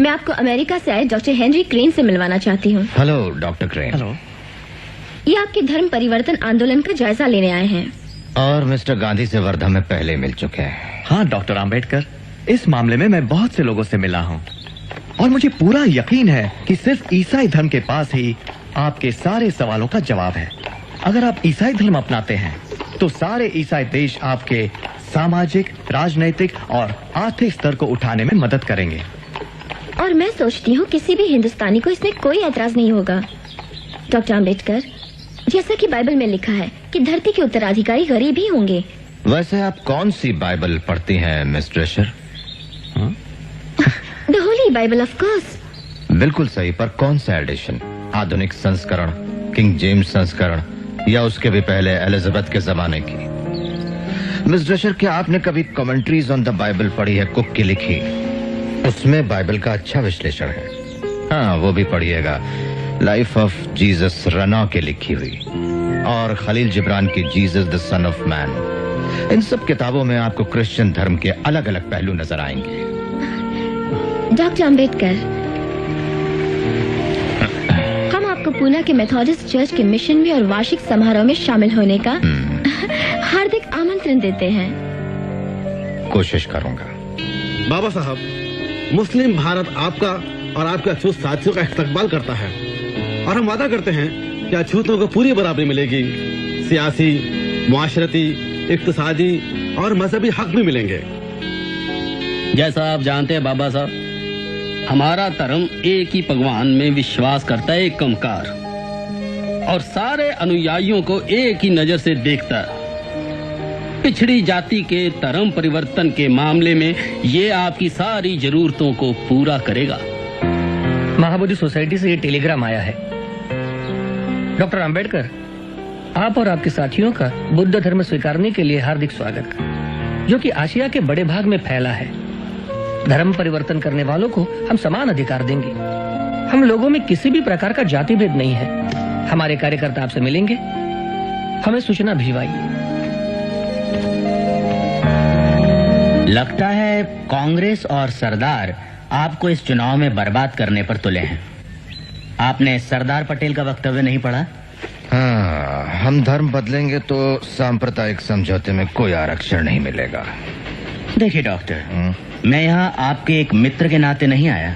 मैं आपको अमेरिका से आए डॉक्टर हेनरी क्रेन से मिलवाना चाहती हूँ। Hello doctor crane. हेलो। ये आपके धर्म परिवर्तन आंदोलन का जायजा लेने आए हैं। और मिस्टर गांधी से वर्धा में पहले मिल चुके हैं। हाँ डॉक्टर आम्बेडकर, इस मामले में मैं बहुत से लोगों से मिला हूँ और मुझे पूरा यकीन है कि सिर्फ ईसाई धर्म के पास ही आपके सारे सवालों का जवाब है। अगर आप ईसाई धर्म अपनाते हैं तो सारे ईसाई देश आपके सामाजिक, राजनैतिक और आर्थिक स्तर को उठाने में मदद करेंगे। और मैं सोचती हूँ किसी भी हिंदुस्तानी को इसमें कोई ऐतराज नहीं होगा। डॉक्टर आम्बेडकर, जैसा कि बाइबल में लिखा है कि धरती के उत्तराधिकारी गरीब ही होंगे। वैसे आप कौन सी बाइबल पढ़ती हैं Miss Drescher? The holy Bible of course. बिल्कुल सही, पर कौन सा एडिशन? आधुनिक संस्करण, किंग जेम्स संस्करण, या उसके भी पहले एलिजाबेथ के जमाने की? मिस ड्रेशर, क्या आपने कभी कमेंट्रीज ऑन द बाइबल पढ़ी है? कुक की लिखी, उसमें बाइबल का अच्छा विश्लेषण है। हाँ, वो भी पढ़िएगा। लाइफ ऑफ जीसस रना के लिखी हुई, और खलील जिब्रान की Jesus the son of man. इन सब किताबों में आपको क्रिश्चियन धर्म के अलग अलग पहलू नजर आएंगे। डॉक्टर आम्बेडकर, हम आपको पूना के मेथोडिस्ट चर्च के मिशन में और वार्षिक समारोह में शामिल होने का हार्दिक आमंत्रण देते हैं। कोशिश करूंगा। बाबा साहब, मुस्लिम भारत आपका और आपके अछूत साथियों का इस्तकबाल करता है और हम वादा करते हैं कि अछूतों को पूरी बराबरी मिलेगी। सियासी, मुआशरती, इक्तिसादी और मजहबी हक भी मिलेंगे। जैसा आप जानते हैं बाबा साहब, हमारा धर्म एक ही भगवान में विश्वास करता है, एक कमकार, और सारे अनुयायियों को एक ही नजर से देखता है। पिछड़ी जाति के धर्म परिवर्तन के मामले में ये आपकी सारी जरूरतों को पूरा करेगा। महाबोधि सोसाइटी से ये टेलीग्राम आया है। डॉक्टर आम्बेडकर, आप और आपके साथियों का बुद्ध धर्म स्वीकारने के लिए हार्दिक स्वागत, जो कि आसिया के बड़े भाग में फैला है। धर्म परिवर्तन करने वालों को हम समान अधिकार देंगे। हम लोगों में किसी भी प्रकार का जाति भेद नहीं है। हमारे कार्यकर्ता आपसे मिलेंगे, हमें सूचना भिजवाइए। लगता है कांग्रेस और सरदार आपको इस चुनाव में बर्बाद करने पर तुले हैं। आपने सरदार पटेल का वक्तव्य नहीं पढ़ा? हाँ, हम धर्म बदलेंगे तो सांप्रदायिक समझौते में कोई आरक्षण नहीं मिलेगा। देखिए डॉक्टर, मैं यहाँ आपके एक मित्र के नाते नहीं आया।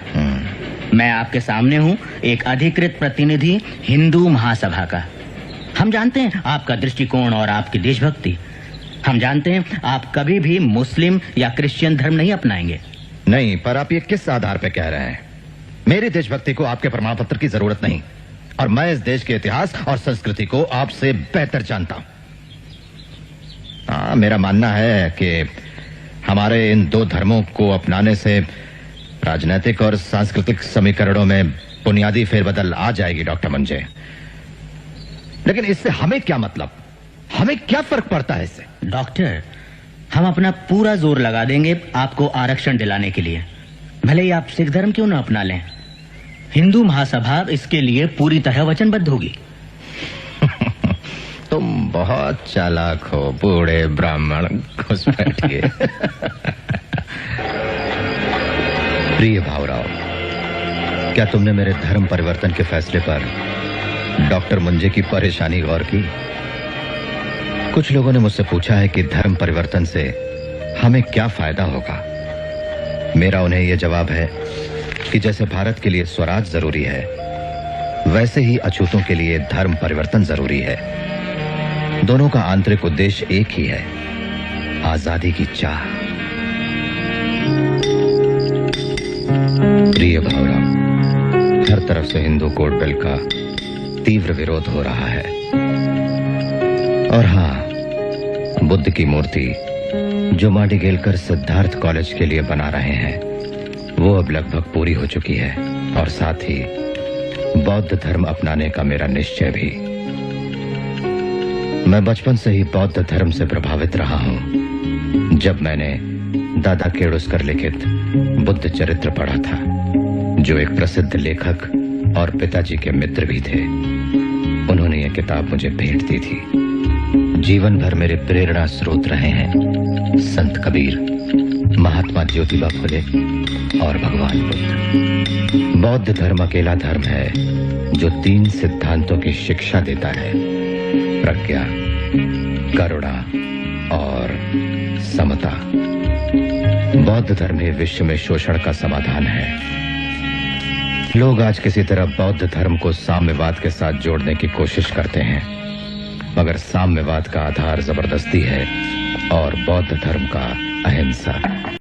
मैं आपके सामने हूँ एक अधिकृत प्रतिनिधि हिंदू महासभा का। हम जानते हैं आपका दृष्टिकोण और आपकी देशभक्ति। हम जानते हैं आप कभी भी मुस्लिम या क्रिश्चियन धर्म नहीं अपनाएंगे। नहीं, पर आप ये किस आधार पे कह रहे हैं? मेरी देशभक्ति को आपके प्रमाण पत्र की जरूरत नहीं, और मैं इस देश के इतिहास और संस्कृति को आपसे बेहतर जानता हूं। हाँ, मेरा मानना है कि हमारे इन दो धर्मों को अपनाने से राजनीतिक और सांस्कृतिक समीकरणों में बुनियादी फेरबदल आ जाएगी डॉक्टर मंजे। लेकिन इससे हमें क्या मतलब? हमें क्या फर्क पड़ता है इससे? डॉक्टर, हम अपना पूरा जोर लगा देंगे आपको आरक्षण दिलाने के लिए, भले ही आप सिख धर्म क्यों न अपना लें। हिंदू महासभा इसके लिए पूरी तरह वचनबद्ध होगी। तुम बहुत चालाक हो बूढ़े ब्राह्मण, घुस बैठिए। प्रिय भावराव, क्या तुमने मेरे धर्म परिवर्तन के फैसले पर डॉक्टर मुंजे की परेशानी गौर की? कुछ लोगों ने मुझसे पूछा है कि धर्म परिवर्तन से हमें क्या फायदा होगा। मेरा उन्हें यह जवाब है कि जैसे भारत के लिए स्वराज जरूरी है, वैसे ही अछूतों के लिए धर्म परिवर्तन जरूरी है। दोनों का आंतरिक उद्देश्य एक ही है, आजादी की चाह। प्रिय भावराव, हर तरफ से हिंदू कोड बिल का तीव्र विरोध हो रहा है। और हाँ, बुद्ध की मूर्ति जो माडिगेलकर सिद्धार्थ कॉलेज के लिए बना रहे हैं, वो अब लगभग पूरी हो चुकी है, और साथ ही बौद्ध धर्म अपनाने का मेरा निश्चय भी। मैं बचपन से ही बौद्ध धर्म से प्रभावित रहा हूं। जब मैंने दादा केडुस्कर लिखित बुद्ध चरित्र पढ़ा था, जो एक प्रसिद्ध लेखक और पिताजी के मित्र भी थे, उन्होंने यह किताब मुझे भेंट दी थी। जीवन भर मेरे प्रेरणा स्रोत रहे हैं संत कबीर, महात्मा ज्योतिबा फुले और भगवान बुद्ध। बौद्ध धर्म अकेला धर्म है जो 3 सिद्धांतों की शिक्षा देता है, प्रज्ञा, करुणा और समता। बौद्ध धर्म ही विश्व में शोषण का समाधान है। लोग आज किसी तरह बौद्ध धर्म को साम्यवाद के साथ जोड़ने की कोशिश करते हैं, मगर साम्यवाद का आधार जबरदस्ती है और बौद्ध धर्म का अहिंसा।